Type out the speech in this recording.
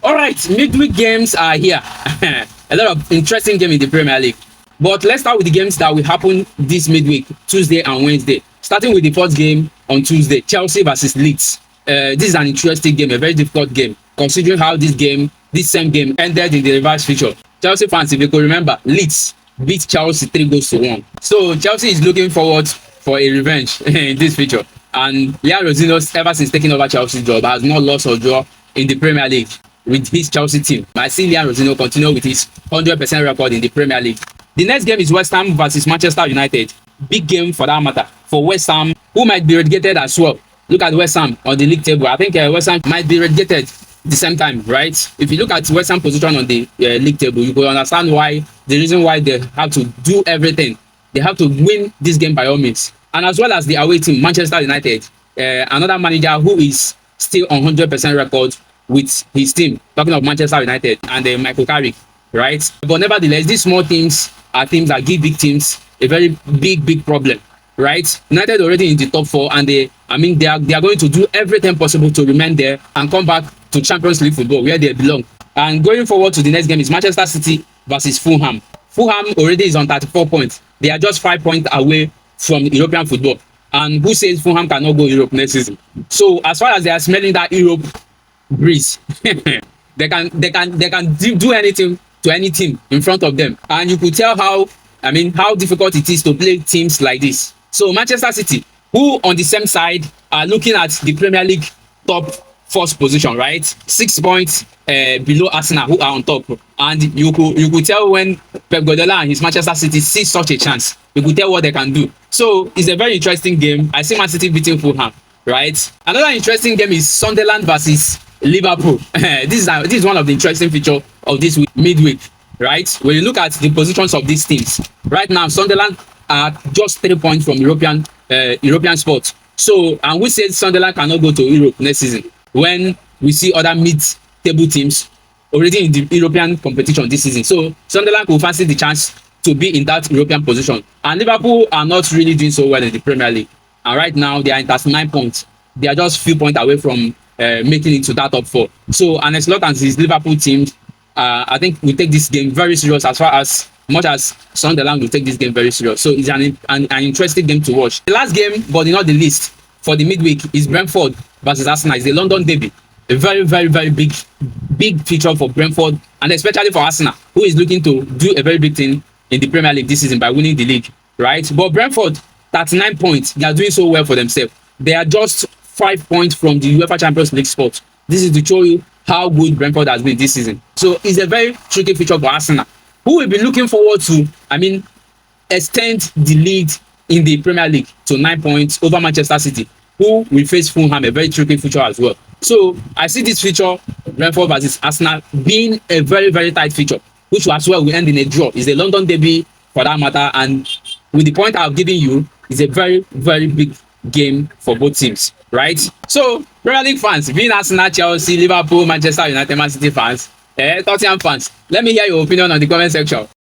All right, midweek games are here. A lot of interesting games in the Premier League. But let's start with the games that will happen this midweek, Tuesday and Wednesday. Starting with the first game on Tuesday, Chelsea versus Leeds. This is an interesting game, a very difficult game, considering how this same game ended in the reverse feature. Chelsea fans, if you could remember, Leeds beat Chelsea 3-1. So Chelsea is looking forward for a revenge in this feature. And Liam Rosino, ever since taking over Chelsea's job, has not lost or draw in the Premier League with his Chelsea team. I see Liam Rosino continue with his 100% record in the Premier League. The next game is West Ham versus Manchester United. Big game for that matter. For West Ham, who might be relegated as well. Look at West Ham on the league table. I think West Ham might be relegated at the same time, right? If you look at West Ham position on the league table, you could understand why, the reason why they have to do everything. They have to win this game by all means. And as well as the away team, Manchester United, another manager who is still on 100% record with his team, talking of Manchester United and Michael Carrick, right? But nevertheless, these small teams are teams that give big teams a very big problem, right? United already in the top 4, and they are going to do everything possible to remain there and come back to Champions League football where they belong. And going forward to the next game is Manchester City versus Fulham. Fulham already is on 34 points. They are just 5 points away from European football. And who says Fulham cannot go Europe next season? So as far as they are smelling that Europe breeze, they can do anything to any team in front of them. And you could tell how difficult it is to play teams like this. So Manchester City, who on the same side are looking at the Premier League top first position, right? 6 points below Arsenal, who are on top. And you could tell when Pep Guardiola and his Manchester City see such a chance, you could tell what they can do. So it's a very interesting game. I see Man City beating Fulham, right? Another interesting game is Sunderland versus Liverpool. This is one of the interesting features of this week, midweek, right? When you look at the positions of these teams, right now Sunderland are just 3 points from European spots. So, and we said Sunderland cannot go to Europe next season when we see other mid-table teams already in the European competition this season. So Sunderland will fancy the chance to be in that European position. And Liverpool are not really doing so well in the Premier League. And right now they are in 39 points. They are just few points away from making it to that top 4. So Arne Slot and his Liverpool team, I think we take this game very serious, as far as much as Sunderland will take this game very serious. So it's an interesting game to watch. The last game, but not the least, for the midweek is Brentford versus Arsenal. It's the London derby. A very big feature for Brentford, and especially for Arsenal, who is looking to do a very big thing in the Premier League this season by winning the league, right? But Brentford, 39 points. They are doing so well for themselves. They are just 5 points from the UEFA Champions League spot. This is to show you how good Brentford has been this season. So it's a very tricky feature for Arsenal, who will be looking forward to, extend the lead in the Premier League to 9 points over Manchester City, who will face Fulham, a very tricky feature as well. So I see this feature, Brentford versus Arsenal, being a very tight feature, which as well will end in a draw. It's a London derby for that matter, and with the point I've given you, it's a very big game for both teams, right? So Premier League fans, being Arsenal, Chelsea, Liverpool, Manchester United, Man City fans, Tottenham fans, let me hear your opinion on the comment section.